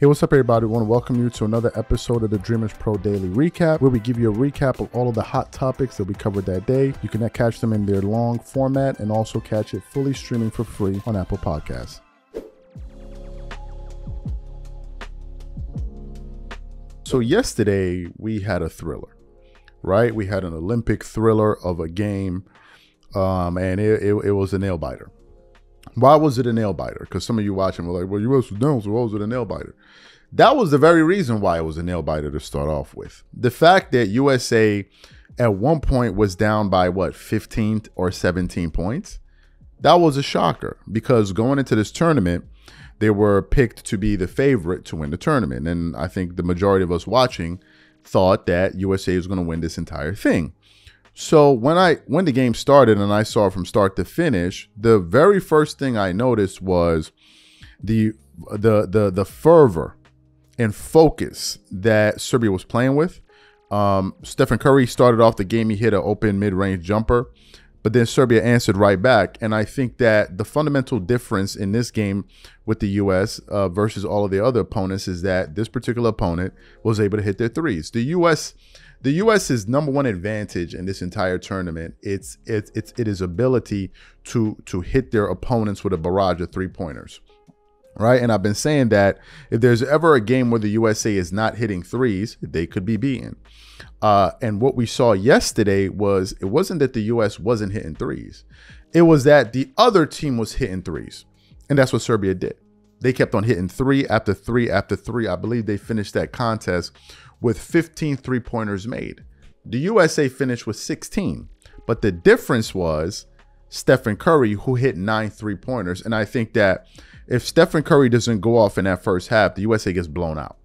Hey, what's up, everybody? I want to welcome you to another episode of the Dreamerspro Daily Recap, where we give you a recap of all of the hot topics that we covered that day. You can catch them in their long format and also catch it fully streaming for free on Apple Podcasts. So yesterday we had a thriller, right? We had an Olympic thriller of a game, and it was a nail biter. Why was it a nail biter? Because some of you watching were like, well, US was down, so why was it a nail biter? That was the very reason why it was a nail biter to start off with. The fact that USA at one point was down by, 15 or 17 points? That was a shocker, because going into this tournament, they were picked to be the favorite to win the tournament. And I think the majority of us watching thought that USA was going to win this entire thing. So when the game started and I saw from start to finish, the very first thing I noticed was the fervor and focus that Serbia was playing with. Stephen Curry started off the game. He hit an open mid-range jumper, but then Serbia answered right back. And I think that the fundamental difference in this game with the U.S. Versus all of the other opponents is that this particular opponent was able to hit their threes. The U.S.'s number one advantage in this entire tournament, it is ability to hit their opponents with a barrage of three-pointers, right? And I've been saying that if there's ever a game where the USA is not hitting threes, they could be beaten. And what we saw yesterday was, it wasn't that the U.S. wasn't hitting threes. It was that the other team was hitting threes. And that's what Serbia did. They kept on hitting three after three after three. I believe they finished that contest with 15 three-pointers made. The USA finished with 16, but the difference was Stephen Curry, who hit 9 three-pointers. And I think that if Stephen Curry doesn't go off in that first half, the USA gets blown out,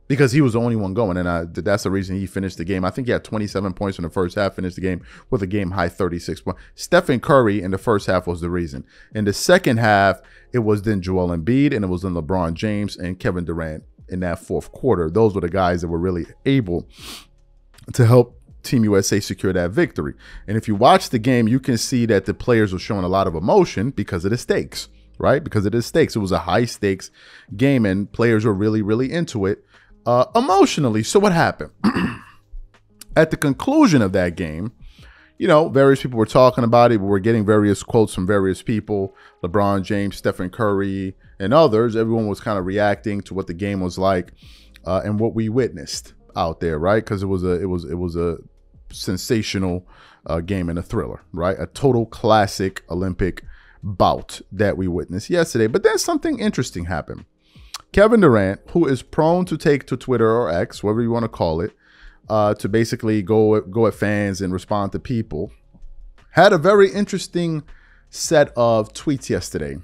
because he was the only one going, and that's the reason he finished the game. I think he had 27 points in the first half, finished the game with a game-high 36 points. Stephen Curry in the first half was the reason. In the second half, it was then Joel Embiid, and it was then LeBron James and Kevin Durant in that fourth quarter. Those were the guys that were really able to help Team USA secure that victory. And if you watch the game, you can see that the players were showing a lot of emotion because of the stakes, right? Because of the stakes. It was a high-stakes game, and players were really, really into it emotionally. So what happened? At the conclusion of that game, you know, various people were talking about it. We were getting various quotes from various people, LeBron James, Stephen Curry, and others. Everyone was kind of reacting to what the game was like and what we witnessed out there, right? Because it was a sensational game and a thriller, right? A total classic Olympic bout that we witnessed yesterday. But then something interesting happened. Kevin Durant, who is prone to take to Twitter or X, whatever you want to call it, to basically go at fans and respond to people, had a very interesting set of tweets yesterday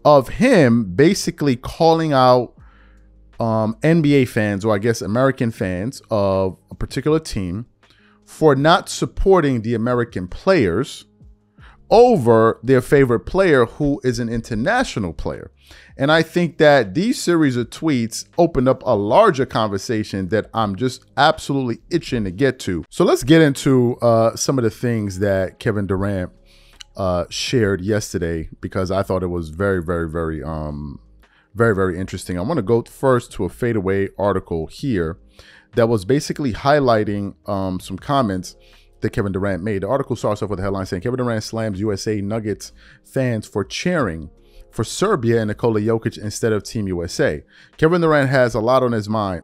of him basically calling out NBA fans, or I guess American fans of a particular team, for not supporting the American players over their favorite player, who is an international player. And I think that these series of tweets opened up a larger conversation that I'm just absolutely itching to get to. So let's get into some of the things that Kevin Durant shared yesterday, because I thought it was very, very, very interesting. I want to go first to a fadeaway article here that was basically highlighting some comments that Kevin Durant made. The article starts off with a headline saying, Kevin Durant slams USA Nuggets fans for cheering for Serbia and Nikola Jokic instead of Team USA. Kevin Durant has had a lot on his mind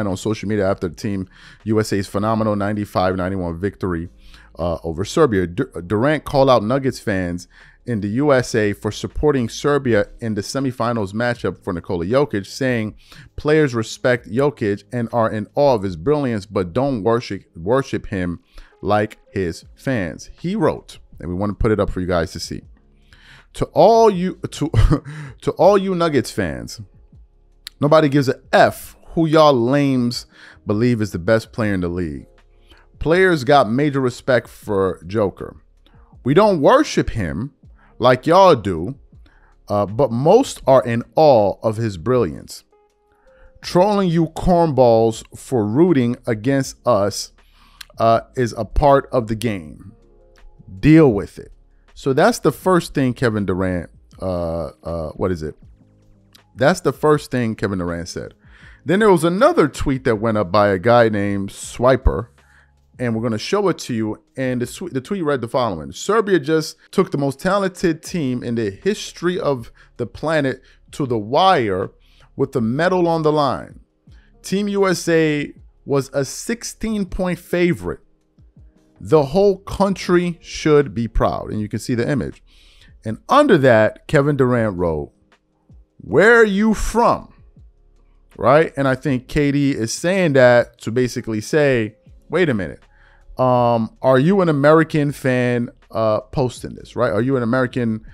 on social media after Team USA's phenomenal 95-91 victory over Serbia. Durant called out Nuggets fans in the USA for supporting Serbia in the semifinals matchup for Nikola Jokic, saying players respect Jokic and are in awe of his brilliance, but don't worship him like his fans. He wrote, and we want to put it up for you guys to see. To all you Nuggets fans, nobody gives a F who y'all lames believe is the best player in the league. Players got major respect for Joker. We don't worship him like y'all do, but most are in awe of his brilliance. Trolling you cornballs for rooting against us is a part of the game. Deal with it. So that's the first thing Kevin Durant, That's the first thing Kevin Durant said. Then there was another tweet that went up by a guy named Swiper, and we're going to show it to you. And the tweet read the following: Serbia just took the most talented team in the history of the planet to the wire with the medal on the line. Team USA was a 16-point favorite. The whole country should be proud. And you can see the image. And under that, Kevin Durant wrote, "Where are you from?" Right? And I think KD is saying that to basically say, wait a minute. Are you an American fan posting this, right? Are you an American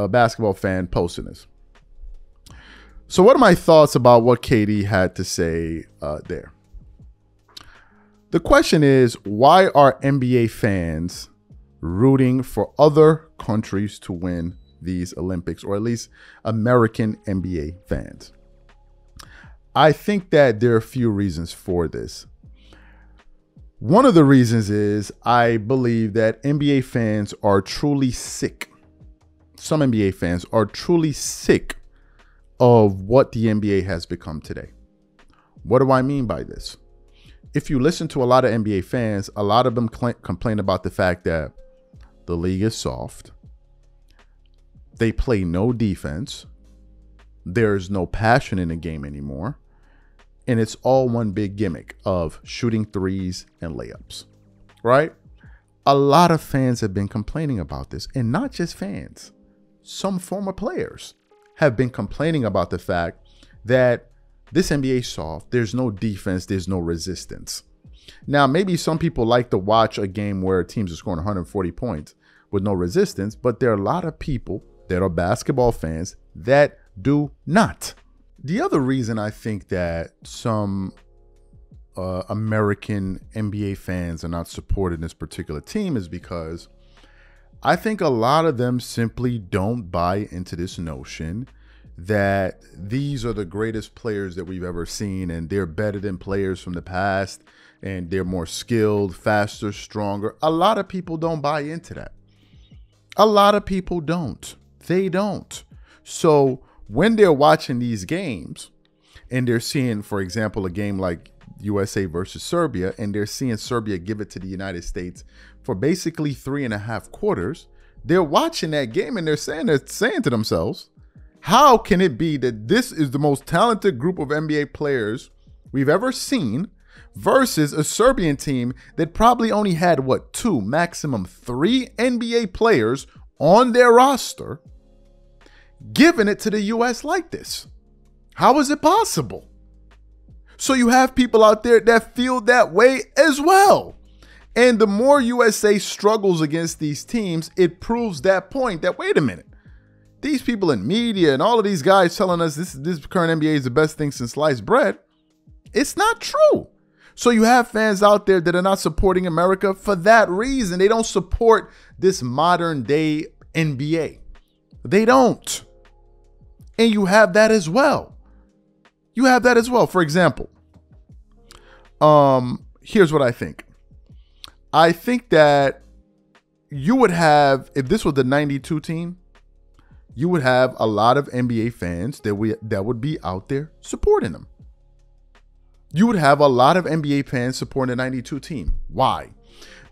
basketball fan posting this? So what are my thoughts about what KD had to say there? The question is, why are NBA fans rooting for other countries to win these Olympics, or at least American NBA fans? I think that there are a few reasons for this. One of the reasons is I believe that NBA fans are truly sick. Some NBA fans are truly sick of what the NBA has become today. What do I mean by this? If you listen to a lot of NBA fans, a lot of them complain about the fact that the league is soft. They play no defense. There's no passion in the game anymore. And it's all one big gimmick of shooting threes and layups, right? A lot of fans have been complaining about this, and not just fans. Some former players have been complaining about the fact that this NBA is soft. There's no defense. There's no resistance. Now, maybe some people like to watch a game where teams are scoring 140 points with no resistance, but there are a lot of people that are basketball fans that do not. The other reason I think that some American NBA fans are not supporting this particular team is because I think a lot of them simply don't buy into this notion that these are the greatest players that we've ever seen, and they're better than players from the past, and they're more skilled, faster, stronger. A lot of people don't buy into that. A lot of people don't. They don't. So when they're watching these games and they're seeing, for example, a game like USA versus Serbia, and they're seeing Serbia give it to the United States for basically 3.5 quarters, they're watching that game and they're saying to themselves, how can it be that this is the most talented group of NBA players we've ever seen versus a Serbian team that probably only had, 2, maximum 3 NBA players on their roster, giving it to the US like this? How is it possible? So you have people out there that feel that way as well. And the more USA struggles against these teams, it proves that point that, wait a minute, these people in media and all of these guys telling us this current NBA is the best thing since sliced bread, it's not true. So you have fans out there that are not supporting America for that reason. They don't support this modern day NBA. They don't. And you have that as well. You have that as well. For example, here's what I think. I think that you would have, if this was the 92 team, you would have a lot of NBA fans that would be out there supporting them. You would have a lot of NBA fans supporting the 92 team. Why?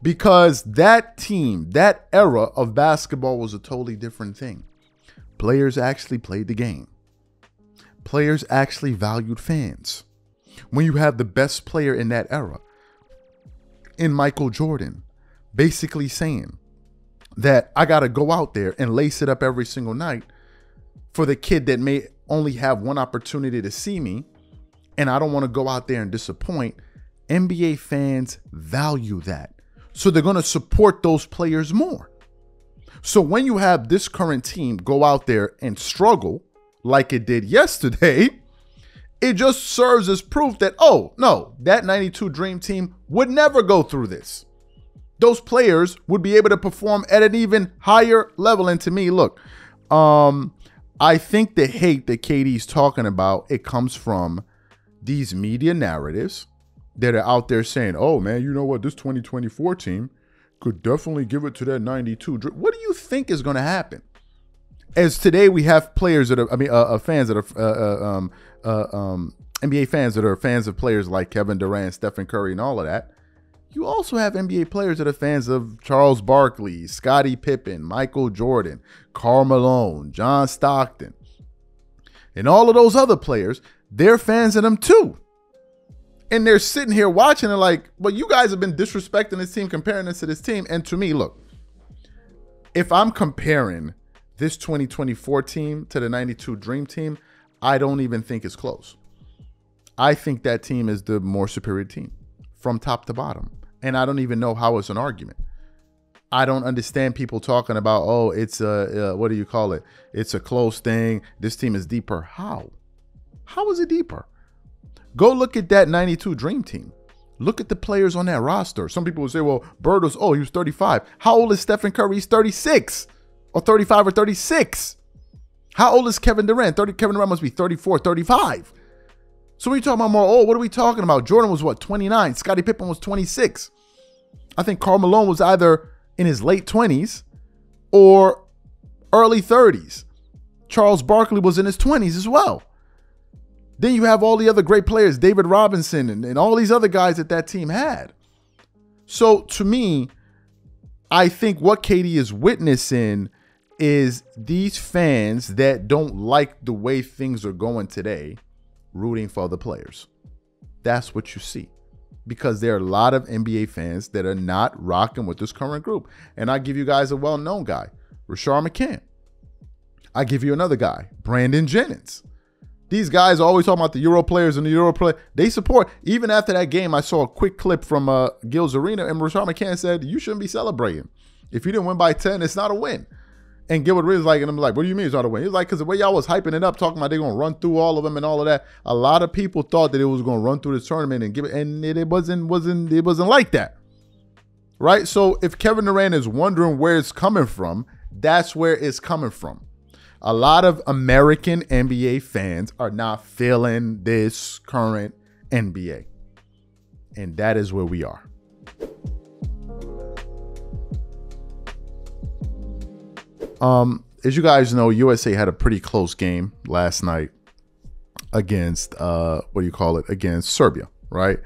Because that team, that era of basketball was a totally different thing. Players actually played the game. Players actually valued fans. When you have the best player in that era, in Michael Jordan, basically saying that I got to go out there and lace it up every single night for the kid that may only have one opportunity to see me, and I don't want to go out there and disappoint. NBA fans value that. So they're going to support those players more. So when you have this current team go out there and struggle like it did yesterday, it just serves as proof that, oh, no, that 92 Dream Team would never go through this. Those players would be able to perform at an even higher level. And to me, look, I think the hate that KD's talking about, it comes from these media narratives that are out there saying, oh, man, you know what? This 2024 team could definitely give it to that 92. What do you think is going to happen? As today we have players that are, fans that are, NBA fans that are fans of players like Kevin Durant, Stephen Curry, and all of that. You also have NBA players that are fans of Charles Barkley, Scottie Pippen, Michael Jordan, Karl Malone, John Stockton, and all of those other players. They're fans of them too. And they're sitting here watching and like, well, you guys have been disrespecting this team, comparing this to this team. And to me, look, if I'm comparing this 2024 team to the 92 Dream Team, I don't even think it's close. I think that team is the more superior team from top to bottom. And I don't even know how it's an argument. I don't understand people talking about, oh, it's what do you call it? It's a close thing. This team is deeper. How? How is it deeper? Go look at that 92 Dream Team. Look at the players on that roster. Some people will say, well, Bird was, he was 35. How old is Stephen Curry? He's 36 or 35 or 36. How old is Kevin Durant? Kevin Durant must be 34, 35. So when you talking about more, what are we talking about? Jordan was what, 29? Scottie Pippen was 26. I think Karl Malone was either in his late 20s or early 30s. Charles Barkley was in his 20s as well. Then you have all the other great players, David Robinson and all these other guys that team had. So to me, I think what KD is witnessing is these fans that don't like the way things are going today rooting for other players. That's what you see. Because there are a lot of NBA fans that are not rocking with this current group. And I give you guys a well-known guy, Rashard McCann. I give you another guy, Brandon Jennings. These guys are always talking about the Euro players and the Euro play. They support. Even after that game, I saw a quick clip from Gil's Arena, and Rashard McCann said, you shouldn't be celebrating. If you didn't win by 10, it's not a win. And Gilbert Arenas like, and I'm like, what do you mean it's not a win? He's like, because the way y'all was hyping it up, talking about they're going to run through all of them and all of that. A lot of people thought that it was going to run through this tournament and give it, and it wasn't like that. Right? So if Kevin Durant is wondering where it's coming from, that's where it's coming from. A lot of American NBA fans are not feeling this current NBA. And that is where we are. As you guys know, USA had a pretty close game last night against, against Serbia, right?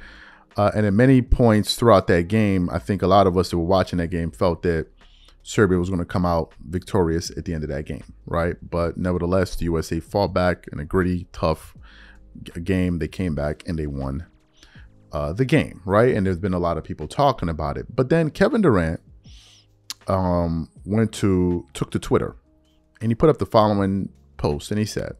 And at many points throughout that game, I think a lot of us that were watching that game felt that Serbia was going to come out victorious at the end of that game, right? But nevertheless, the USA fought back in a gritty, tough game. They came back and they won the game, right? And there's been a lot of people talking about it. But then Kevin Durant took to Twitter and he put up the following post, and he said,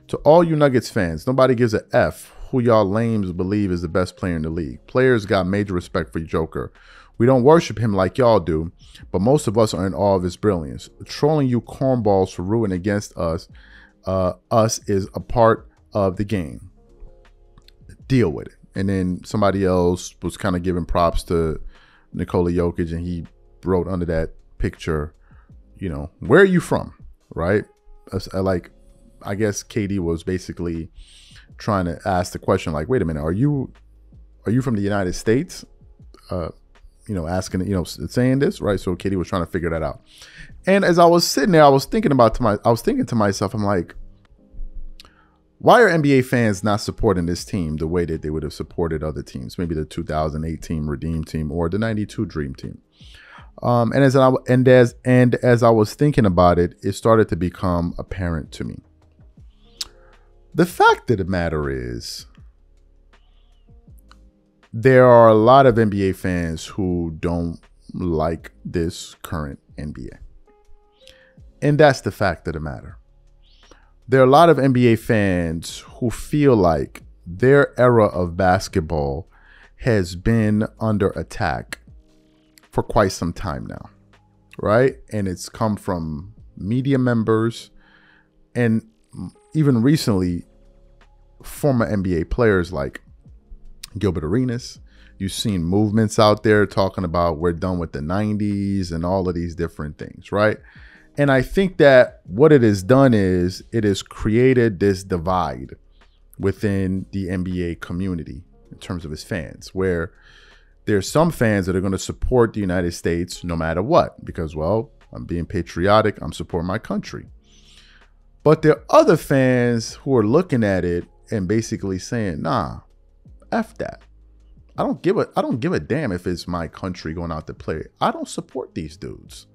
to all you Nuggets fans, nobody gives a F who y'all lames believe is the best player in the league. Players got major respect for Joker. We don't worship him like y'all do, but most of us are in awe of his brilliance. Trolling you cornballs for rooting against us is a part of the game. Deal with it. And then somebody else was kind of giving props to Nikola Jokic, and he wrote under that picture, you know, where are you from, right? I guess KD was basically trying to ask the question, like, wait a minute, are you from the United States? Asking, saying this, right? So KD was trying to figure that out. And as I was sitting there, I was thinking to myself, I'm like, why are NBA fans not supporting this team the way that they would have supported other teams? Maybe the 2018 Redeem Team or the 92 Dream Team. And as I was thinking about it, it started to become apparent to me. The fact of the matter is, there are a lot of NBA fans who don't like this current NBA. And that's the fact of the matter. There are a lot of NBA fans who feel like their era of basketball has been under attack for quite some time now, right? And it's come from media members and even recently former NBA players like Gilbert Arenas. You've seen movements out there talking about we're done with the 90s and all of these different things, right? And I think that what it has done is it has created this divide within the NBA community in terms of its fans, where there's some fans that are going to support the United States no matter what, because, well, I'm being patriotic, I'm supporting my country. But there are other fans who are looking at it and basically saying, nah, F that. I don't give a damn if it's my country going out to play. I don't support these dudes.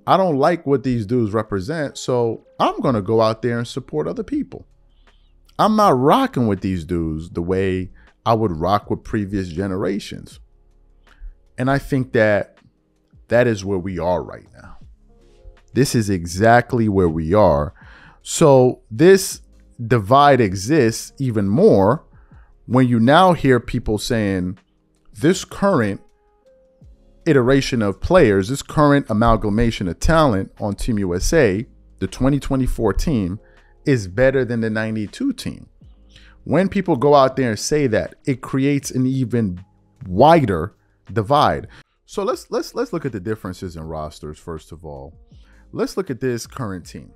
I don't like what these dudes represent, so I'm going to go out there and support other people. I'm not rocking with these dudes the way I would rock with previous generations. And I think that is where we are right now. This is exactly where we are. So this divide exists even more when you now hear people saying this current iteration of players, this current amalgamation of talent on Team USA, the 2024 team, is better than the 92 team. When people go out there and say that, it creates an even wider divide. So let's look at the differences in rosters first of all. Let's look at this current team.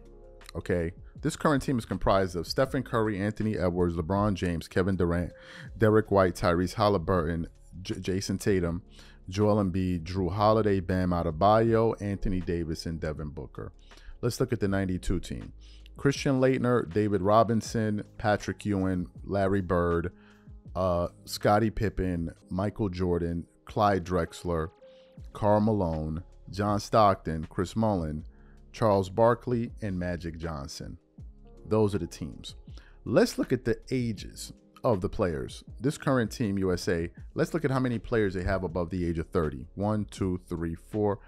Okay, this current team is comprised of Stephen Curry, Anthony Edwards, LeBron James, Kevin Durant, Derek White, Tyrese Halliburton, Jason Tatum, Joel Embiid, Drew Holiday, Bam Adebayo, Anthony Davis, and Devin Booker. Let's look at the 92 team. Christian Laettner, David Robinson, Patrick Ewing, Larry Bird, Scottie Pippen, Michael Jordan, Clyde Drexler, Karl Malone, John Stockton, Chris Mullin, Charles Barkley, and Magic Johnson. Those are the teams. Let's look at the ages of the players. This current team, USA, let's look at how many players they have above the age of 30. 1, 2, 3, 4,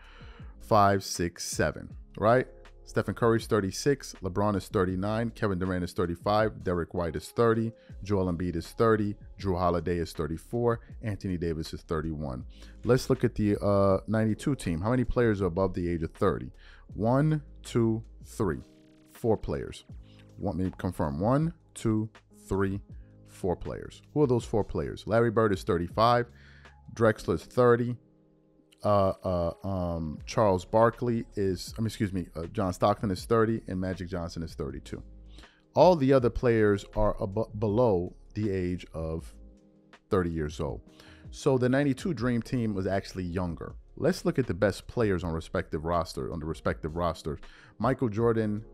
5, 6, 7, right? Stephen Curry is 36, LeBron is 39, Kevin Durant is 35, Derek White is 30, Joel Embiid is 30, Drew Holiday is 34, Anthony Davis is 31. Let's look at the 92 team. How many players are above the age of 30? 1, 2, 3, 4 players. Want me to confirm? 1, 2, 3, 4 players. Who are those 4 players? Larry Bird is 35, Drexler is 30. Charles Barkley is, John Stockton is 30, and Magic Johnson is 32. All the other players are below the age of 30 years old. So the 92 Dream Team was actually younger. Let's look at the best players on the respective rosters. Michael Jordan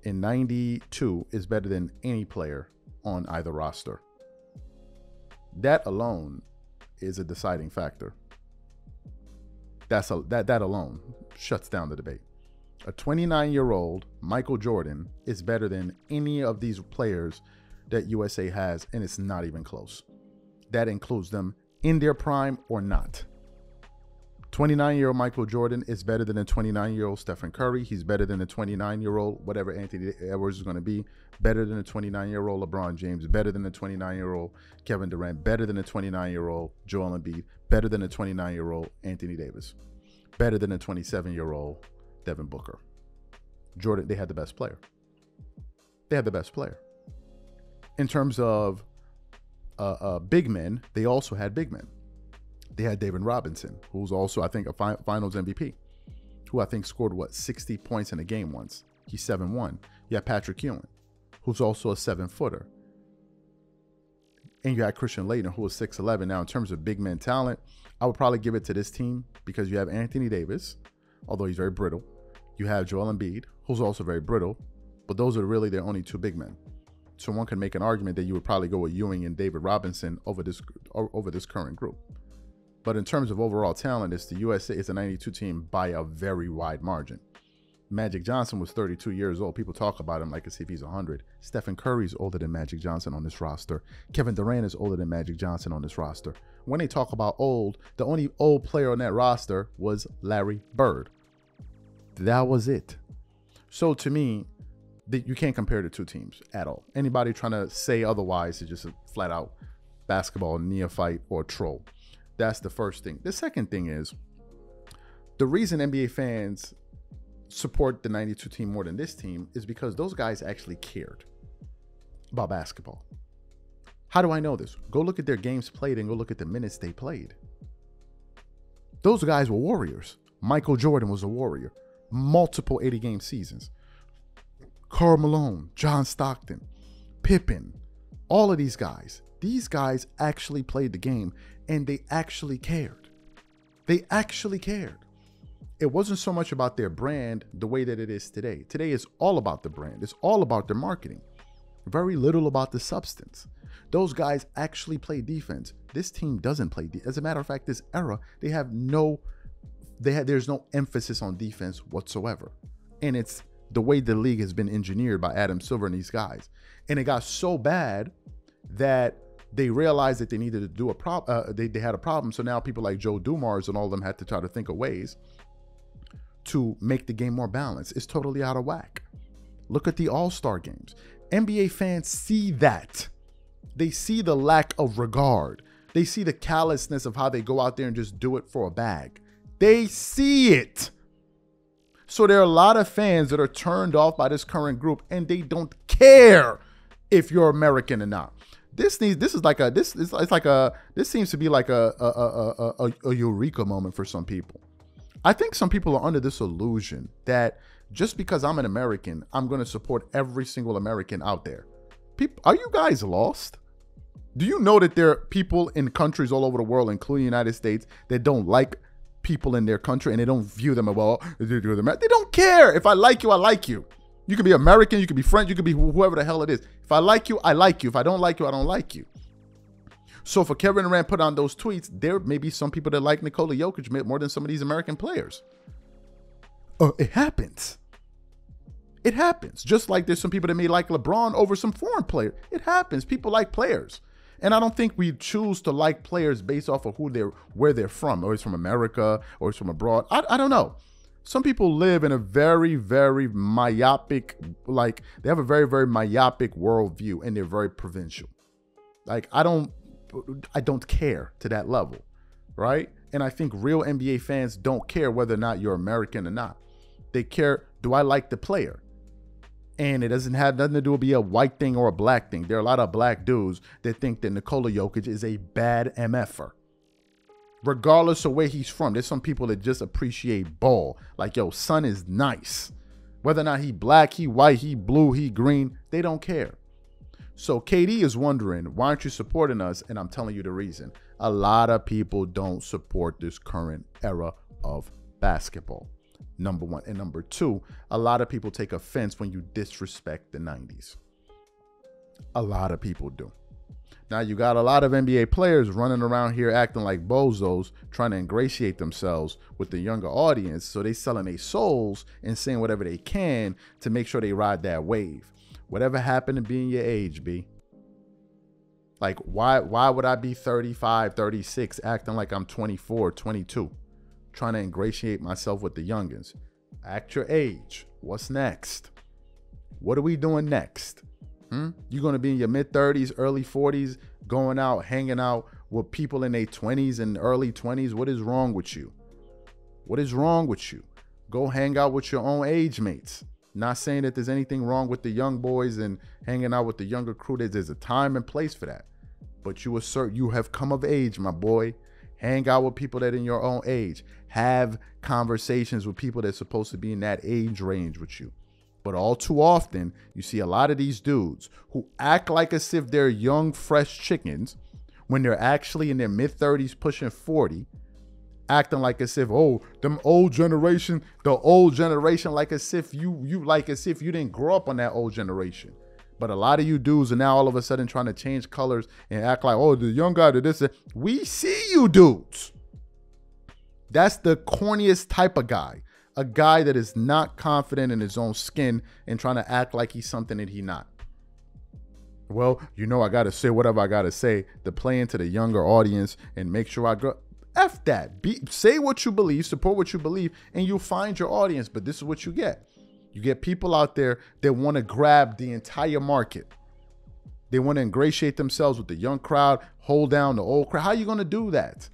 in 92 is better than any player on either roster. That alone is a deciding factor. That alone shuts down the debate. A 29-year-old Michael Jordan is better than any of these players that USA has, and it's not even close. That includes them in their prime or not. 29-year-old Michael Jordan is better than a 29-year-old Stephen Curry. He's better than a 29-year-old, whatever Anthony Edwards is going to be, better than a 29-year-old LeBron James, better than a 29-year-old Kevin Durant, better than a 29-year-old Joel Embiid, better than a 29-year-old Anthony Davis, better than a 27-year-old Devin Booker. Jordan, they had the best player. They had the best player. In terms of big men, they also had big men. They had David Robinson, who's also, I think, a finals MVP, who I think scored, 60 points in a game once. He's 7'1". You have Patrick Ewing, who's also a 7-footer. And you had Christian Laettner, who was 6'11". Now, in terms of big men talent, I would probably give it to this team because you have Anthony Davis, although he's very brittle. You have Joel Embiid, who's also very brittle, but those are really their only 2 big men. So one can make an argument that you would probably go with Ewing and David Robinson over this current group. But in terms of overall talent, it's the USA. It's a 92 team by a very wide margin. Magic Johnson was 32 years old. People talk about him like as if he's 100. Stephen Curry is older than Magic Johnson on this roster. Kevin Durant is older than Magic Johnson on this roster. When they talk about old, the only old player on that roster was Larry Bird. That was it. So to me, you can't compare the 2 teams at all. Anybody trying to say otherwise is just a flat out basketball neophyte or troll. That's the first thing. The second thing is the reason NBA fans support the 92 team more than this team is because those guys actually cared about basketball. How do I know this? Go look at their games played and go look at the minutes they played. Those guys were warriors. Michael Jordan was a warrior. Multiple 80-game seasons. Karl Malone, John Stockton, Pippen, all of these guys actually played the game and they actually cared. They actually cared. it wasn't so much about their brand the way that it is today. Today is all about the brand. It's all about their marketing. Very little about the substance. Those guys actually play defense. This team doesn't play defense. As a matter of fact, this era, there's no emphasis on defense whatsoever. And it's the way the league has been engineered by Adam Silver and these guys. And it got so bad that they realized that they needed to do they had a problem. So now people like Joe Dumars and all of them had to try to think of ways to make the game more balanced. It's totally out of whack. Look at the All-Star games. NBA fans see that. They see the lack of regard. They see the callousness of how they go out there and just do it for a bag. They see it. So there are a lot of fans that are turned off by this current group, and they don't care if you're American or not. This seems to be like a eureka moment for some people. I think some people are under this illusion that just because I'm an American, I'm going to support every single American out there. People, are you guys lost? Do you know that there are people in countries all over the world, including the United States, that don't like people in their country and they don't view them as well? They don't care. If I like you, I like you. You can be American, you can be French, you can be whoever the hell it is. If I like you, I like you. If I don't like you, I don't like you. So for Kevin Durant put on those tweets, there may be some people that like Nikola Jokic more than some of these American players. It happens. It happens. Just like there's some people that may like LeBron over some foreign player. It happens. People like players. And I don't think we choose to like players based off of where they're from, or it's from America, or it's from abroad. I don't know. Some people live in a very, very myopic, they have a very, very myopic worldview, and they're very provincial. Like, I don't care to that level, right? And I think real NBA fans don't care whether or not you're American or not. They care, do I like the player? And it doesn't have nothing to do with be a white thing or a black thing. There are a lot of black dudes that think that Nikola Jokic is a bad MFer. Regardless of where he's from, there's some people that just appreciate ball. Like, yo, son is nice. Whether or not he black, he white, he blue, he green, they don't care. So KD is wondering, why aren't you supporting us? And I'm telling you the reason. A lot of people don't support this current era of basketball. Number one. And number two, a lot of people take offense when you disrespect the 90s. A lot of people do. Now, you got a lot of NBA players running around here acting like bozos, trying to ingratiate themselves with the younger audience. So they selling their souls and saying whatever they can to make sure they ride that wave. Whatever happened to being your age, B? Like, why would I be 35, 36, acting like I'm 24, 22, trying to ingratiate myself with the youngins? Act your age. What's next? What are we doing next? You're going to be in your mid-30s, early 40s, going out, hanging out with people in their 20s and early 20s. What is wrong with you? What is wrong with you? Go hang out with your own age mates. Not saying that there's anything wrong with the young boys and hanging out with the younger crew. There's a time and place for that. But you assert you have come of age, my boy. Hang out with people that are in your own age. Have conversations with people that's supposed to be in that age range with you. But all too often, you see a lot of these dudes who act like as if they're young, fresh chickens when they're actually in their mid-30s, pushing 40, acting like as if, oh, them old generation, the old generation, like as if you didn't grow up on that old generation. But a lot of you dudes are now all of a sudden trying to change colors and act like, oh, the young guy did this. We see you dudes. That's the corniest type of guy. A guy that is not confident in his own skin and trying to act like he's something that he's not. Well, you know, I got to say whatever I got to say to play into the younger audience and make sure I go. F that. Say what you believe, support what you believe, and you'll find your audience. But this is what you get. You get people out there that want to grab the entire market. They want to ingratiate themselves with the young crowd, hold down the old crowd. How are you going to do that?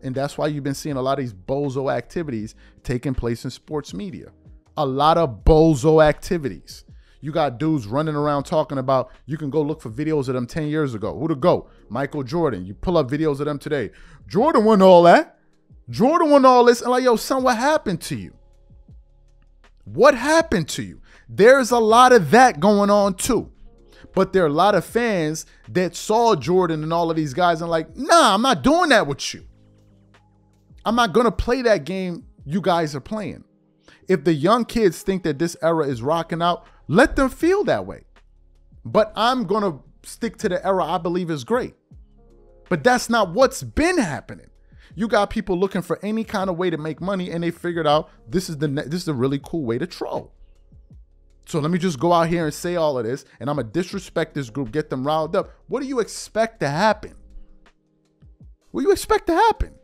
And that's why you've been seeing a lot of these bozo activities taking place in sports media. A lot of bozo activities. You got dudes running around talking about, you can go look for videos of them 10 years ago. Who to go? Michael Jordan. You pull up videos of them today. Jordan won all that. Jordan won all this. And like, yo, son, what happened to you? What happened to you? There's a lot of that going on too. But there are a lot of fans that saw Jordan and all of these guys and like, nah, I'm not doing that with you. I'm not going to play that game you guys are playing. If the young kids think that this era is rocking out, let them feel that way. But I'm going to stick to the era I believe is great. But that's not what's been happening. You got people looking for any kind of way to make money, and they figured out this is a really cool way to troll. So let me just go out here and say all of this, and I'm going to disrespect this group, get them riled up. What do you expect to happen? What do you expect to happen?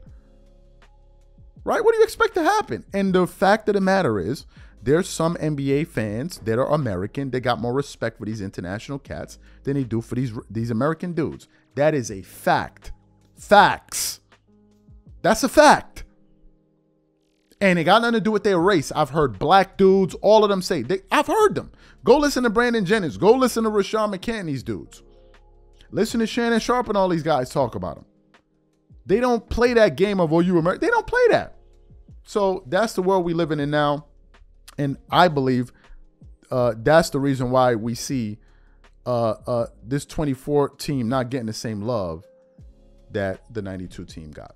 Right? What do you expect to happen? And the fact of the matter is, there's some NBA fans that are American that got more respect for these international cats than they do for these American dudes. That is a fact. Facts. That's a fact. And it got nothing to do with their race. I've heard black dudes, all of them say, I've heard them. Go listen to Brandon Jennings. Go listen to Rashawn McCann, these dudes. Listen to Shannon Sharp and all these guys talk about them. They don't play that game of, oh, you American. They don't play that. So that's the world we live in now. And I believe that's the reason why we see this 24 team not getting the same love that the 92 team got.